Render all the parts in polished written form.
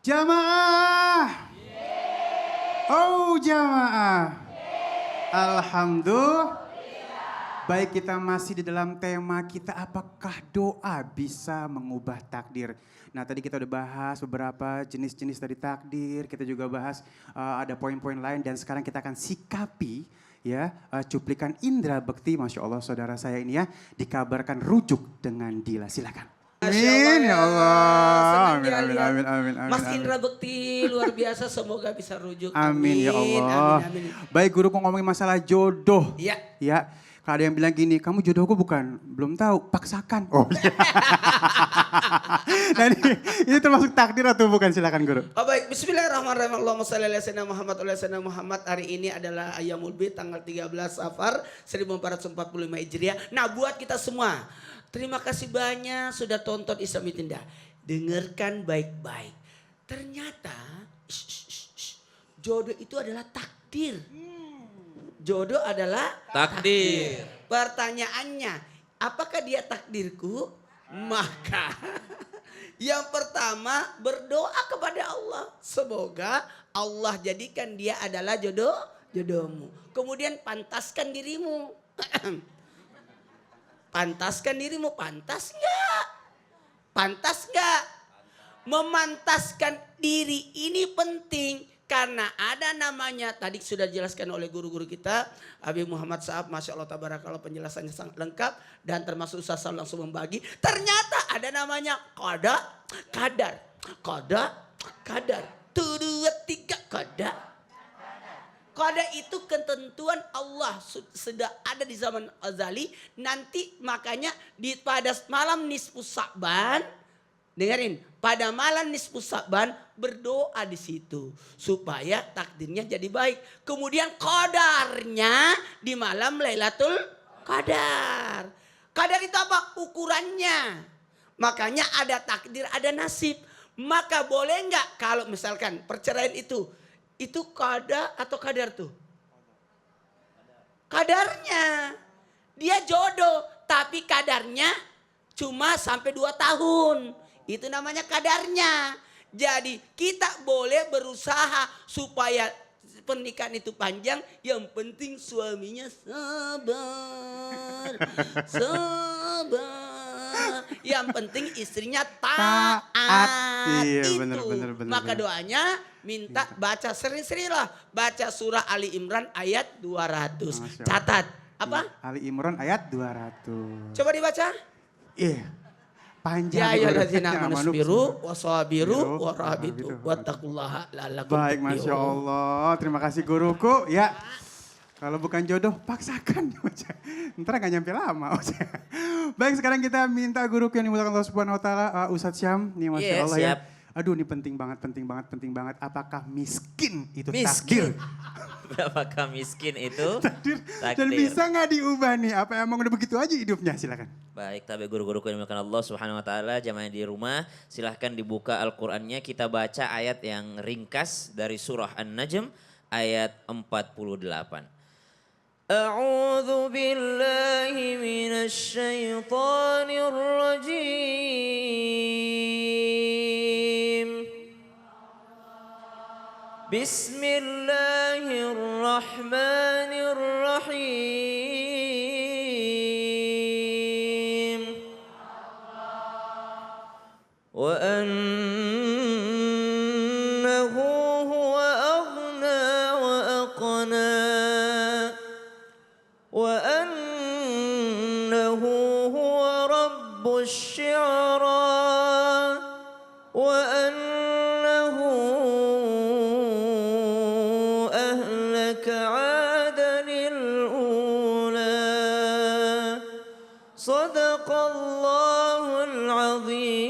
Jamaah. Oh jamaah. Alhamdulillah. Baik, kita masih di dalam tema kita, apakah doa bisa mengubah takdir. Nah tadi kita udah bahas beberapa jenis-jenis dari takdir, kita juga bahas ada poin-poin lain dan sekarang kita akan sikapi ya cuplikan Indra Bekti, Masya Allah saudara saya ini ya, dikabarkan rujuk dengan Dila, silakan. Amin ya Allah. Amin, amin, amin, amin, amin. Mas Indra Bekti luar biasa, semoga bisa rujuk. Amin ya Allah. Amin, amin. Baik, guruku ngomongin masalah jodoh. Iya. Ya, kalau ada yang bilang gini, kamu jodohku bukan, belum tahu, paksakan. Oh iya. Nah ini termasuk takdir atau bukan, silakan guru. Oh baik, bismillahirrahmanirrahim. Allahumma shalli ala sayyidina Muhammad wa ala sayyidina Muhammad. Hari ini adalah Ayyamul Bid, tanggal 13 Safar 1445 Hijriah. Nah buat kita semua, terima kasih banyak sudah tonton Islam Indah. Dengarkan baik-baik. Ternyata jodoh itu adalah takdir. Jodoh adalah takdir. Pertanyaannya, apakah dia takdirku? Maka yang pertama berdoa kepada Allah. Semoga Allah jadikan dia adalah jodohmu. Kemudian pantaskan dirimu. Pantaskan dirimu, pantas nggak? Pantas nggak? Memantaskan diri ini penting. Karena ada namanya, tadi sudah dijelaskan oleh guru-guru kita, Habib Muhammad Sa'ab, Masya Allah Tabarakallah, penjelasannya sangat lengkap. Dan termasuk Ustaz Sal langsung membagi. Ternyata ada namanya kadar. Tuh, dua, tiga, kadar. Qada itu ketentuan Allah sudah ada di zaman azali. Nanti makanya pada malam nisfus Sa'ban, dengerin, pada malam nisfus Sa'ban berdoa di situ supaya takdirnya jadi baik. Kemudian qadarnya di malam Lailatul Qadar. Qadar itu apa? Ukurannya. Makanya ada takdir, ada nasib. Maka boleh nggak kalau misalkan perceraian itu qada atau kadar tuh? Kadarnya. Dia jodoh tapi kadarnya cuma sampai 2 tahun. Itu namanya kadarnya. Jadi kita boleh berusaha supaya pernikahan itu panjang. Yang penting suaminya sabar. Yang penting istrinya taat. Iya, itu. bener. Maka doanya minta baca sering-sering lah. Baca surah Ali Imran ayat 200. Catat. Apa? Ali Imran ayat 200. Coba dibaca. Iya. Panjang. Ya ayyuhallazina amanu sabiru wasabiru warabitu wattaqullaha la'allakum Baik, Masya Allah. Terima kasih guruku. Ya, kalau bukan jodoh, paksakan. Ntar gak nyampe lama. Baik, sekarang kita minta guruku yang dimulakan Allah Subhanahu Wa Taala, Ustadz Syam. Nih, Masya Allah siap. ya. Aduh, ini penting banget. Apakah miskin itu takdir? Apakah miskin itu Takdir. Dan takdir? bisa nggak diubah nih? Apa emang udah begitu aja hidupnya? Silakan. Baik, tapi guru-guruku yang dimuliakan Allah Subhanahu Wa Taala, jamaah di rumah, silahkan dibuka Al-Qur'annya. Kita baca ayat yang ringkas dari surah An-Najm ayat 48. A'udzu billahi minasy syaithanir rajim. Bismillahirrahmanirrahim. Wa annahu huwa aghna wa aqna. Wa annahu huwa rabbus syi'ra. Wa annahu ahlaka 'adanil ula. Sadaqallahul 'azim.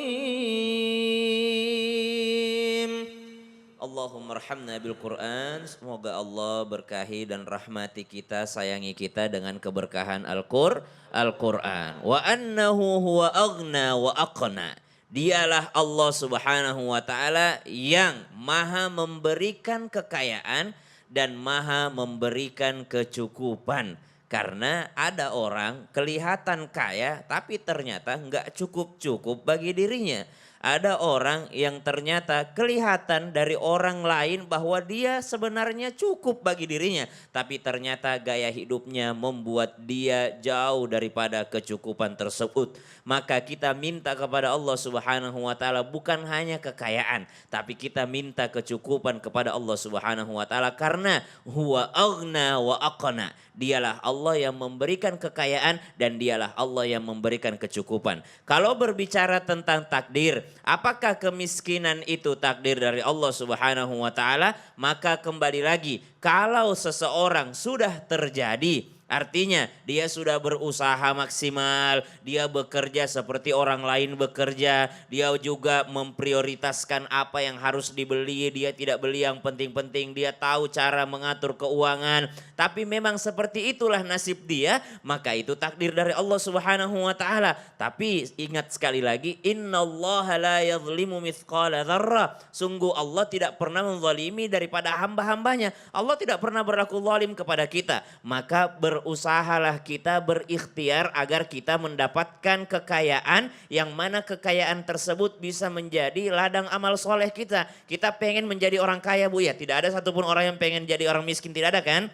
Allahumma arhamna bil Qur'an. Semoga Allah berkahi dan rahmati kita, sayangi kita dengan keberkahan Al-Qur'an. Wa annahu huwa aghna wa aqna. Dialah Allah Subhanahu wa Ta'ala yang maha memberikan kekayaan dan maha memberikan kecukupan. Karena ada orang kelihatan kaya tapi ternyata nggak cukup-cukup bagi dirinya. ada orang yang ternyata kelihatan dari orang lain bahwa dia sebenarnya cukup bagi dirinya. Tapi ternyata gaya hidupnya membuat dia jauh daripada kecukupan tersebut. Maka kita minta kepada Allah Subhanahu wa taala bukan hanya kekayaan, tapi kita minta kecukupan kepada Allah Subhanahu wa taala karena huwa aghna wa aqna. Dialah Allah yang memberikan kekayaan dan dialah Allah yang memberikan kecukupan. Kalau berbicara tentang takdir, apakah kemiskinan itu takdir dari Allah Subhanahu wa taala? Maka kembali lagi, kalau seseorang sudah terjadi, artinya dia sudah berusaha maksimal, dia bekerja seperti orang lain bekerja, dia juga memprioritaskan apa yang harus dibeli, dia tidak beli yang penting-penting, dia tahu cara mengatur keuangan. Tapi memang seperti itulah nasib dia, maka itu takdir dari Allah Subhanahu wa taala. Tapi ingat sekali lagi, innallaha la yadhlimu mithqala dzarrah. Sungguh Allah tidak pernah menzalimi daripada hamba-hambanya. Allah tidak pernah berlaku zalim kepada kita. Maka berusahalah kita berikhtiar agar kita mendapatkan kekayaan yang mana kekayaan tersebut bisa menjadi ladang amal soleh kita. Kita pengen menjadi orang kaya Bu ya, tidak ada satupun orang yang pengen jadi orang miskin, tidak ada kan?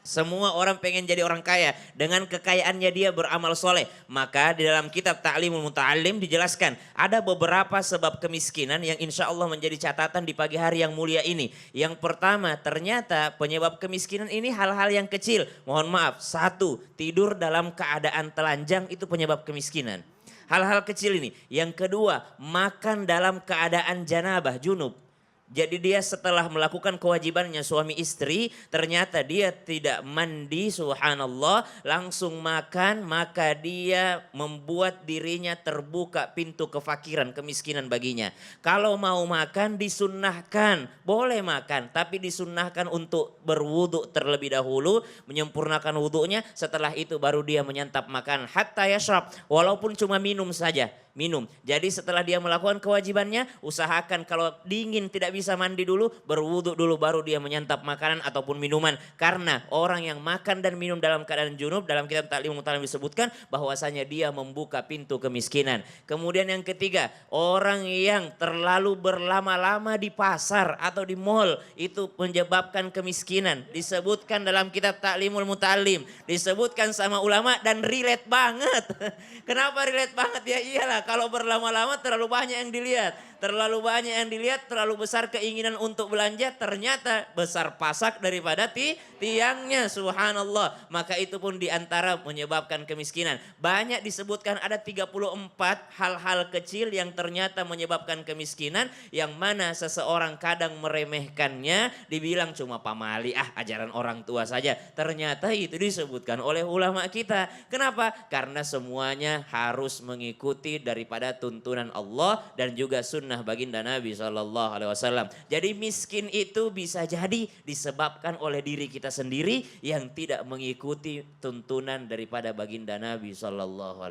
Semua orang pengen jadi orang kaya. Dengan kekayaannya dia beramal soleh. Maka di dalam kitab Ta'limul Muta'allim dijelaskan. Ada beberapa sebab kemiskinan yang insya Allah menjadi catatan di pagi hari yang mulia ini. Yang pertama, ternyata penyebab kemiskinan ini hal-hal yang kecil. Mohon maaf, satu, tidur dalam keadaan telanjang itu penyebab kemiskinan. Hal-hal kecil ini. Yang kedua, makan dalam keadaan janabah, junub. Jadi dia setelah melakukan kewajibannya suami istri, ternyata dia tidak mandi, subhanallah, langsung makan, maka dia membuat dirinya terbuka pintu kefakiran, kemiskinan baginya. Kalau mau makan disunnahkan, boleh makan, tapi disunnahkan untuk berwudu terlebih dahulu, menyempurnakan wudunya, setelah itu baru dia menyantap makan. Hatta yashrab, walaupun cuma minum saja. Minum. Jadi setelah dia melakukan kewajibannya, usahakan kalau dingin tidak bisa mandi dulu, berwudu dulu baru dia menyantap makanan ataupun minuman. Karena orang yang makan dan minum dalam keadaan junub, dalam kitab Ta'limul Muta'allim disebutkan bahwasanya dia membuka pintu kemiskinan. Kemudian yang ketiga, orang yang terlalu berlama-lama di pasar atau di mall itu menyebabkan kemiskinan. Disebutkan dalam kitab Ta'limul Muta'allim, disebutkan sama ulama dan relate banget. Kenapa relate banget? Ya iyalah, kalau berlama-lama terlalu banyak yang dilihat. Terlalu banyak yang dilihat, terlalu besar keinginan untuk belanja, ternyata besar pasak daripada tiangnya, subhanallah. Maka itu pun diantara menyebabkan kemiskinan. Banyak disebutkan ada 34 hal-hal kecil yang ternyata menyebabkan kemiskinan, yang mana seseorang kadang meremehkannya, dibilang cuma pamali, ajaran orang tua saja. Ternyata itu disebutkan oleh ulama kita. Kenapa? Karena semuanya harus mengikuti daripada tuntunan Allah dan juga sunnah baginda Nabi SAW. Jadi miskin itu bisa jadi disebabkan oleh diri kita sendiri yang tidak mengikuti tuntunan daripada baginda Nabi SAW.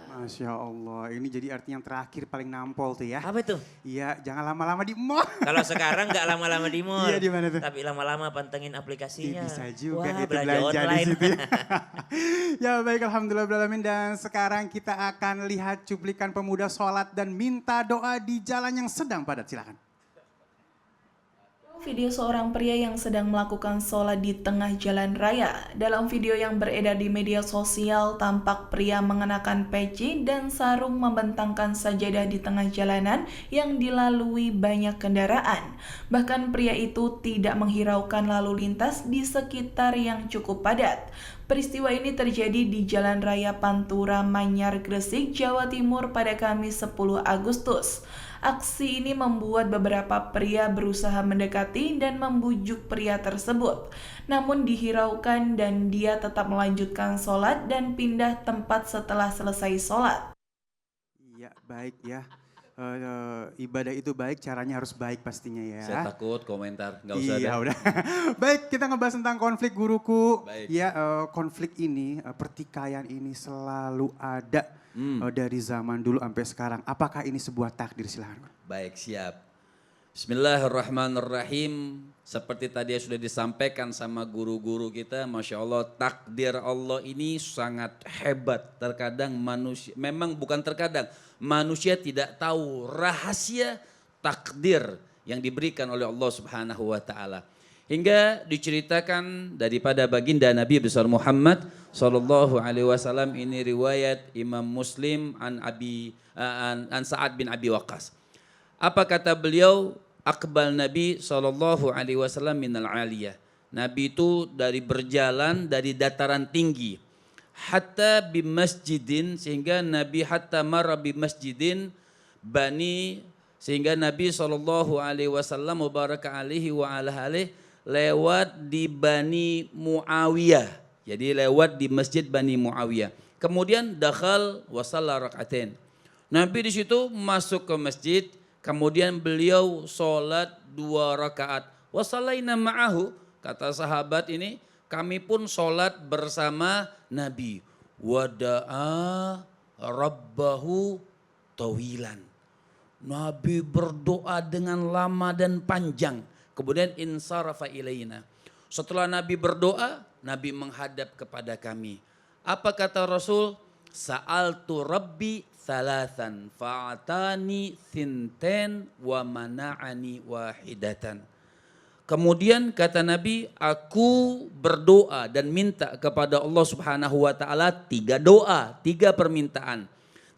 Masya Allah, ini jadi artinya yang terakhir paling nampol tuh ya. Apa itu? Iya, jangan lama-lama di mall. Kalau sekarang nggak lama-lama di mall. Iya, di mana tuh? Tapi lama-lama pantengin aplikasinya. Bisa juga wah, itu belanja di situ. Ya baik, alhamdulillahirrahmanirrahim. Dan sekarang kita akan lihat cuplikan pemuda sholat dan minta doa di jalan yang sedang padat. Silakan. Video seorang pria yang sedang melakukan sholat di tengah jalan raya. Dalam video yang beredar di media sosial, tampak pria mengenakan peci dan sarung membentangkan sajadah di tengah jalanan yang dilalui banyak kendaraan. Bahkan pria itu tidak menghiraukan lalu lintas di sekitar yang cukup padat. Peristiwa ini terjadi di Jalan Raya Pantura, Manyar, Gresik, Jawa Timur pada Kamis 10 Agustus. Aksi ini membuat beberapa pria berusaha mendekati dan membujuk pria tersebut. Namun dihiraukan dan dia tetap melanjutkan sholat dan pindah tempat setelah selesai sholat. Iya baik ya. Ibadah itu baik, caranya harus baik pastinya ya. Saya takut komentar, nggak usah. Iya udah. Baik, kita ngebahas tentang konflik guruku. Baik. Ya, konflik ini, pertikaian ini selalu ada dari zaman dulu sampai sekarang. Apakah ini sebuah takdir? Silahkan. Baik, siap. Bismillahirrahmanirrahim. Seperti tadi sudah disampaikan sama guru-guru kita, Masya Allah, takdir Allah ini sangat hebat. Terkadang manusia, memang bukan terkadang, manusia tidak tahu rahasia takdir yang diberikan oleh Allah Subhanahu wa Ta'ala. Hingga diceritakan daripada baginda Nabi besar Muhammad sallallahu alaihi wasallam, ini riwayat Imam Muslim an Sa'ad bin Abi Waqqas. Apa kata beliau? Aqbal Nabi sallallahu alaihi wasallam minal aliyah. Nabi itu dari berjalan dari dataran tinggi. Hatta bi masjidin, sehingga Nabi hatta marra bi masjidin bani, sehingga Nabi sallallahu alaihi wasallam mubaraka alaihi wa ala alihi lewat di Bani Muawiyah. Jadi lewat di masjid Bani Muawiyah. Kemudian dakhal wa shalla rak'atain. Nabi di situ masuk ke masjid, kemudian beliau sholat 2 rakaat. Wa shallaina ma'ahu, kata sahabat ini, kami pun sholat bersama Nabi. Wa da'a rabbahu tawilan. Nabi berdoa dengan lama dan panjang. Kemudian insarafa ilaina. Setelah Nabi berdoa, Nabi menghadap kepada kami. Apa kata Rasul? Sa'altu Rabbi thalathan fa'atani thinten wa mana'ani wahidatan. Kemudian kata Nabi, aku berdoa dan minta kepada Allah Subhanahu wa Ta'ala 3 doa, 3 permintaan.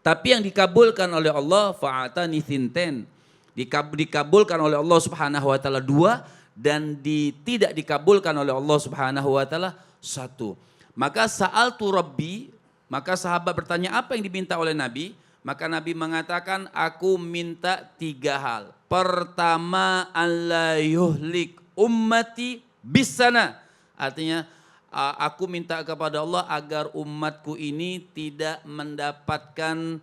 Tapi yang dikabulkan oleh Allah fa'atani thinten. Dikabulkan oleh Allah Subhanahu wa Ta'ala 2, dan tidak dikabulkan oleh Allah Subhanahu wa Ta'ala 1. Maka sa'altu Rabbi, maka sahabat bertanya apa yang diminta oleh Nabi? Maka Nabi mengatakan, aku minta 3 hal. Pertama, alla yuhlik ummati bisana. Artinya aku minta kepada Allah agar umatku ini tidak mendapatkan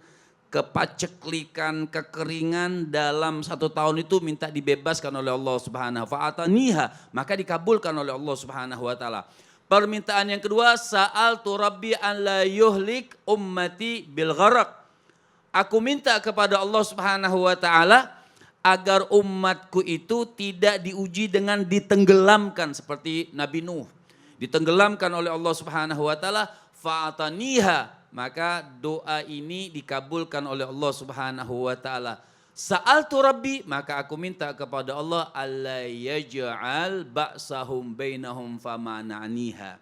kepaceklikan, kekeringan dalam 1 tahun itu, minta dibebaskan oleh Allah Subhanahu wa Ta'ala. Maka dikabulkan oleh Allah Subhanahu wa Ta'ala. Permintaan yang kedua, sa'altu Rabbi an la yuhlik ummati bil gharaq. Aku minta kepada Allah Subhanahu wa Ta'ala agar umatku itu tidak diuji dengan ditenggelamkan seperti Nabi Nuh. Ditenggelamkan oleh Allah Subhanahu wa Ta'ala, fa'ataniha. Maka doa ini dikabulkan oleh Allah Subhanahu wa Ta'ala. Sa'altu Rabbi, maka aku minta kepada Allah, alla yaj'al ba'sahum bainahum famana'niha.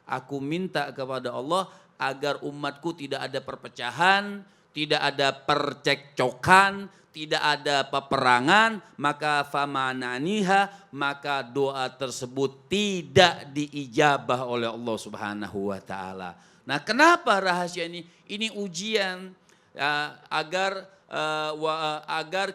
Aku minta kepada Allah agar umatku tidak ada perpecahan, tidak ada percekcokan, tidak ada peperangan, maka famana'niha, maka doa tersebut tidak diijabah oleh Allah Subhanahu wa Ta'ala. Nah, kenapa rahasia ini? Ini ujian agar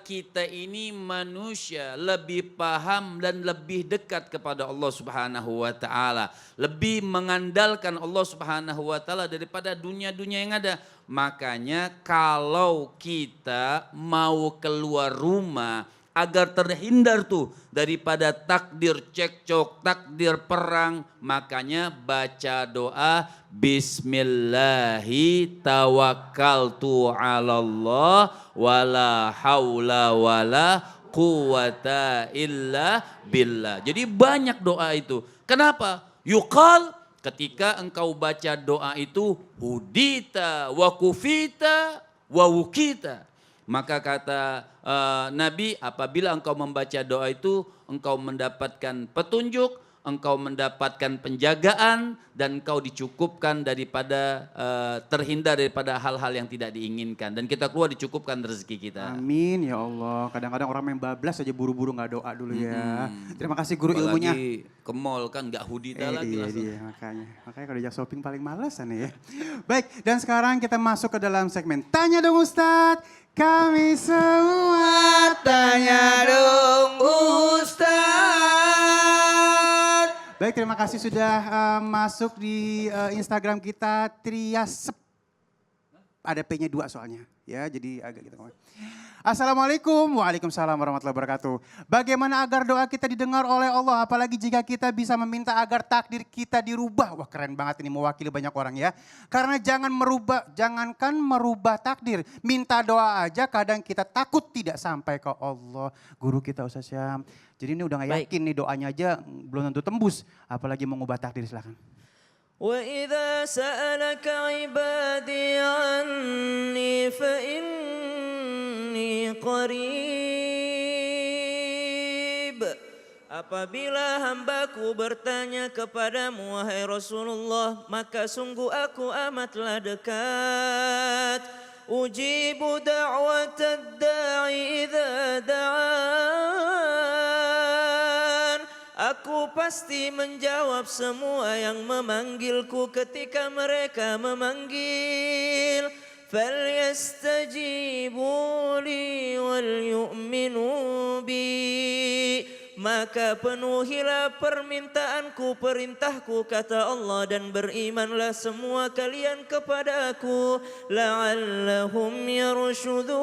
kita ini manusia lebih paham dan lebih dekat kepada Allah Subhanahu wa Ta'ala, lebih mengandalkan Allah Subhanahu wa Ta'ala daripada dunia-dunia yang ada. Makanya kalau kita mau keluar rumah agar terhindar tuh daripada takdir cekcok, takdir perang, makanya baca doa Bismillahi tawakkaltu 'alallah wala haula wala quwata illa billah. Jadi banyak doa itu. Kenapa? Yuqal, ketika engkau baca doa itu, hudita wa kufita wa wukita. Maka kata Nabi, apabila engkau membaca doa itu, engkau mendapatkan petunjuk, engkau mendapatkan penjagaan, dan engkau dicukupkan daripada terhindar daripada hal-hal yang tidak diinginkan. Dan kita keluar dicukupkan rezeki kita. Amin ya Allah. Kadang-kadang orang main bablas aja buru-buru gak doa dulu ya. Terima kasih guru ilmunya. Apalagi ke mall kan gak hudita lagi langsung. Iya, makanya kalau diajak shopping paling males aneh ya. Baik, dan sekarang kita masuk ke dalam segmen Tanya Dong Ustadz. Kami semua tanya dong Ustadz. Baik, terima kasih sudah masuk di Instagram kita Triasep. Ada P-nya 2 soalnya. Ya, jadi agak gitu. Assalamualaikum, waalaikumsalam warahmatullahi wabarakatuh. Bagaimana agar doa kita didengar oleh Allah, apalagi jika kita bisa meminta agar takdir kita dirubah. Wah, keren banget ini mewakili banyak orang ya. Karena jangankan merubah takdir, minta doa aja kadang kita takut tidak sampai ke Allah. Guru kita Ustaz Syam. Jadi ini udah gak yakin nih doanya aja belum tentu tembus, apalagi mengubah takdir, silakan. وإذا سألك عبادي عني فإني قريب. Apabila hambaku bertanya kepadamu wahai Rasulullah, maka sungguh aku amatlah dekat. Ujibu da'watad da'i idza da'an. Aku pasti menjawab semua yang memanggilku ketika mereka memanggil. فَلْيَسْتَجِيبُوا لِي وَلْيُؤْمِنُوا بِي. Maka penuhilah permintaanku, perintahku kata Allah, dan berimanlah semua kalian kepada aku. لَعَلَّهُمْ يَرْشُدُونَ.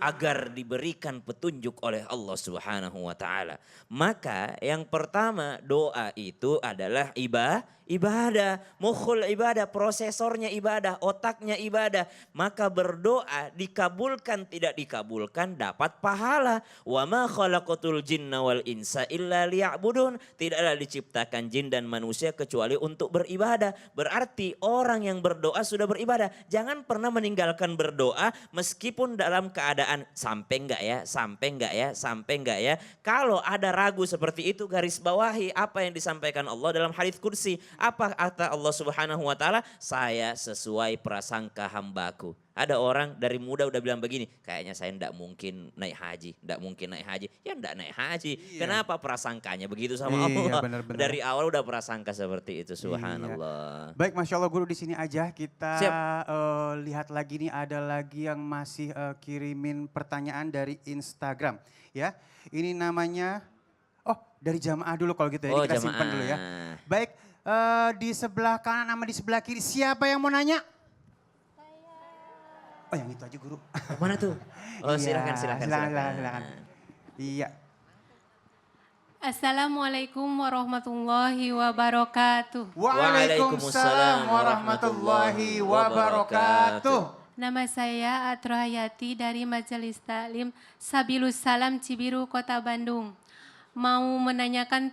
Agar diberikan petunjuk oleh Allah Subhanahu wa taala. Maka yang pertama, doa itu adalah ibadah, mukhul ibadah, prosesornya ibadah, otaknya ibadah. Maka berdoa dikabulkan tidak dikabulkan dapat pahala. Wa ma khalaqatul jinna wal insa illa liya'budun. Tidaklah diciptakan jin dan manusia kecuali untuk beribadah. Berarti orang yang berdoa sudah beribadah. Jangan pernah meninggalkan berdoa meskipun dalam keadaan sampai enggak ya, sampai enggak ya, sampai enggak ya. Kalau ada ragu seperti itu, garis bawahi apa yang disampaikan Allah dalam hadits qudsi. Apa kata Allah Subhanahu wa taala? Saya sesuai prasangka hambaku. Ada orang dari muda udah bilang begini, kayaknya saya ndak mungkin naik haji, ndak mungkin naik haji. Ya ndak naik haji. Iya. Kenapa prasangkanya begitu sama Allah? Bener-bener. Dari awal udah prasangka seperti itu, subhanallah. Iya. Baik, Masya Allah guru, di sini aja kita lihat lagi nih, ada lagi yang masih kirimin pertanyaan dari Instagram. Ya, ini namanya, dari jamaah dulu kalau gitu ya, kita simpan dulu ya. Baik, di sebelah kanan sama di sebelah kiri, siapa yang mau nanya? Oh, yang itu aja guru. Mana tuh? Oh, silakan. Iya. Assalamualaikum warahmatullahi wabarakatuh. Waalaikumsalam warahmatullahi wabarakatuh. Nama saya Atro Hayati dari Majelis Taklim Sabilus Salam Cibiru, Kota Bandung. Mau menanyakan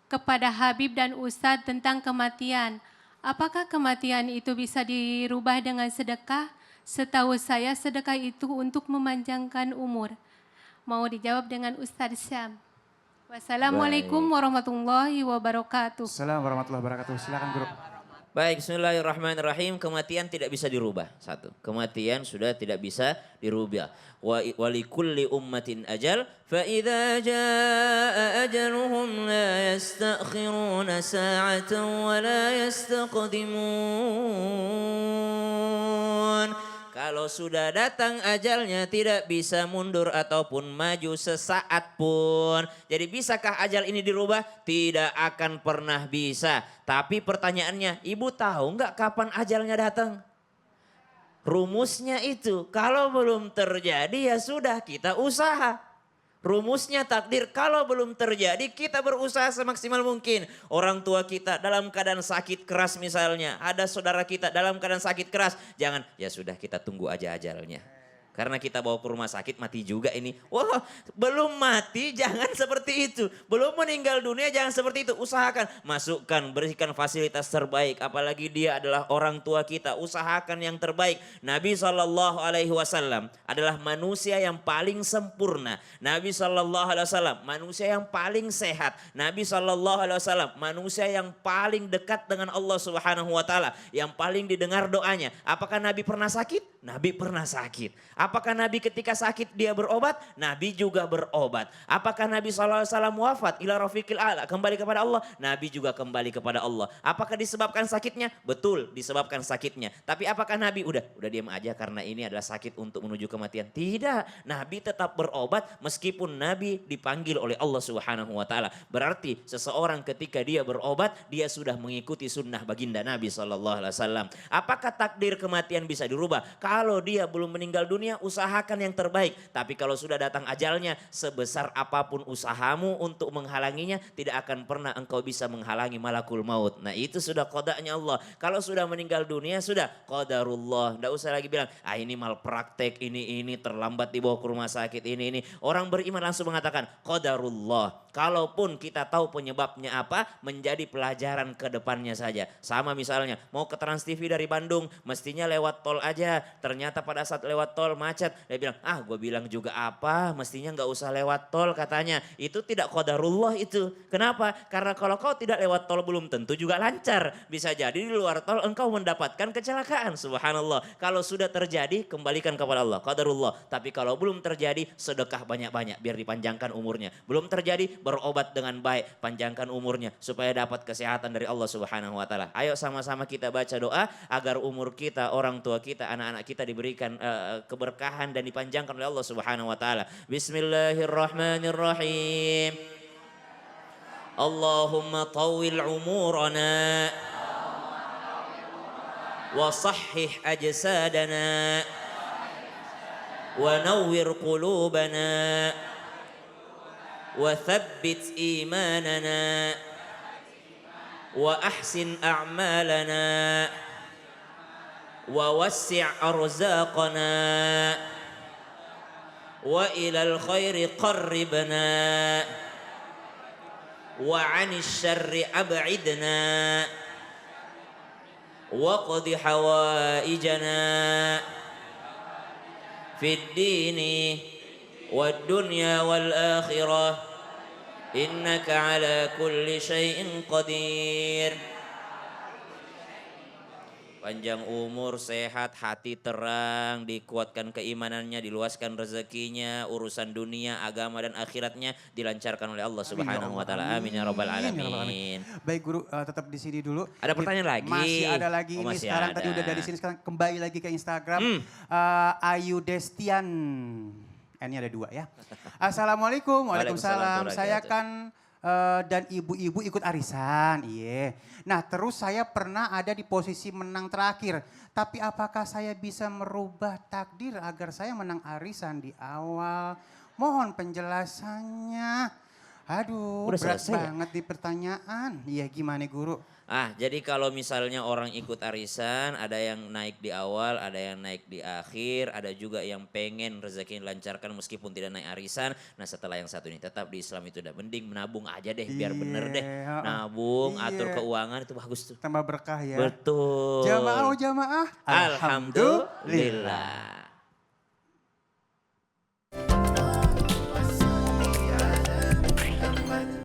kepada Habib dan Ustadz tentang kematian. Apakah kematian itu bisa dirubah dengan sedekah? Setahu saya sedekah itu untuk memanjangkan umur. Mau dijawab dengan Ustadz Syam. Wassalamualaikum warahmatullahi wabarakatuh. Assalamualaikum warahmatullahi wabarakatuh. Silakan guru. Baik, bismillahirrahmanirrahim. Kematian tidak bisa dirubah. Satu, kematian sudah tidak bisa dirubah. Walikulli ummatin ajal, fa idza jaa ajaluhum la yastakhiruna sa'atan wa la yastaqdimun. Kalau sudah datang ajalnya tidak bisa mundur ataupun maju sesaat pun. Jadi bisakah ajal ini dirubah? Tidak akan pernah bisa. Tapi pertanyaannya, ibu tahu nggak kapan ajalnya datang? Rumusnya itu, kalau belum terjadi ya sudah kita usaha. Rumusnya takdir, kalau belum terjadi kita berusaha semaksimal mungkin. Orang tua kita dalam keadaan sakit keras misalnya, ada saudara kita dalam keadaan sakit keras, jangan ya sudah kita tunggu aja ajalnya. Karena kita bawa ke rumah sakit mati juga ini. Wah, belum mati jangan seperti itu. Belum meninggal dunia jangan seperti itu. Usahakan, masukkan, berikan fasilitas terbaik. Apalagi dia adalah orang tua kita. Usahakan yang terbaik. Nabi SAW adalah manusia yang paling sempurna. Nabi SAW manusia yang paling sehat. Nabi SAW manusia yang paling dekat dengan Allah Subhanahu wa taala, yang paling didengar doanya. Apakah Nabi pernah sakit? Nabi pernah sakit. Apakah Nabi ketika sakit dia berobat? Nabi juga berobat. Apakah Nabi SAW wafat ila rafiqil a'la, kembali kepada Allah? Nabi juga kembali kepada Allah. Apakah disebabkan sakitnya? Betul, disebabkan sakitnya. Tapi apakah Nabi udah diam aja karena ini adalah sakit untuk menuju kematian? Tidak, Nabi tetap berobat meskipun Nabi dipanggil oleh Allah Subhanahu wa taala. Berarti seseorang ketika dia berobat, dia sudah mengikuti sunnah baginda Nabi SAW. Apakah takdir kematian bisa dirubah? Kalau dia belum meninggal dunia, usahakan yang terbaik. Tapi kalau sudah datang ajalnya, sebesar apapun usahamu untuk menghalanginya, tidak akan pernah engkau bisa menghalangi malakul maut. Nah itu sudah qadanya Allah. Kalau sudah meninggal dunia, sudah qadarullah. Tidak usah lagi bilang, ini malpraktek, ini terlambat dibawa ke rumah sakit, ini. Orang beriman langsung mengatakan, qadarullah. Kalaupun kita tahu penyebabnya apa, menjadi pelajaran ke depannya saja. Sama misalnya, mau ke Trans TV dari Bandung, mestinya lewat tol aja. Ternyata pada saat lewat tol macet, dia bilang, gue bilang juga apa, mestinya nggak usah lewat tol katanya. Itu tidak qadarullah itu. Kenapa? Karena kalau kau tidak lewat tol belum tentu juga lancar. Bisa jadi di luar tol engkau mendapatkan kecelakaan. Subhanallah. Kalau sudah terjadi, kembalikan kepada Allah. Qadarullah. Tapi kalau belum terjadi, sedekah banyak-banyak biar dipanjangkan umurnya. Belum terjadi, berobat dengan baik, panjangkan umurnya supaya dapat kesehatan dari Allah Subhanahu wa taala. Ayo sama-sama kita baca doa agar umur kita, orang tua kita, anak-anak kita diberikan keberkahan dan dipanjangkan oleh Allah Subhanahu wa taala. Bismillahirrahmanirrahim. Allahumma tawil umurana wa sahhih ajsadana wa nawwir qulubana wa thabbit imanana wa ahsin a'malana ووسع أرزاقنا وإلى الخير قربنا وعن الشر أبعدنا وقض حوائجنا في الدين والدنيا والآخرة إنك على كل شيء قدير. Panjang umur, sehat, hati terang, dikuatkan keimanannya, diluaskan rezekinya, urusan dunia, agama dan akhiratnya dilancarkan oleh Allah Subhanahu wa taala. Amin ya rabbal alamin. Baik Guru, tetap di sini dulu. Ada pertanyaan lagi? Masih ada lagi ini Masih sekarang ada. tadi udah dari sini, sekarang kembali lagi ke Instagram. Ayu Destian. Ini ada 2 ya. Assalamualaikum. Waalaikumsalam. Waalaikumsalam. Saya kan dan ibu-ibu ikut arisan, iya. Nah terus saya pernah ada di posisi menang terakhir. Tapi apakah saya bisa merubah takdir agar saya menang arisan di awal? Mohon penjelasannya. Aduh, Udah berat selesai ya? banget di pertanyaan. Iya gimana Guru? Jadi kalau misalnya orang ikut arisan, ada yang naik di awal, ada yang naik di akhir, ada juga yang pengen rezeki dilancarkan meskipun tidak naik arisan. Nah setelah yang satu ini tetap di Islam itu udah mending menabung aja deh biar bener deh. Nabung, atur keuangan itu bagus tuh. Tambah berkah ya. Betul. Jamaah, oh jamaah. Alhamdulillah.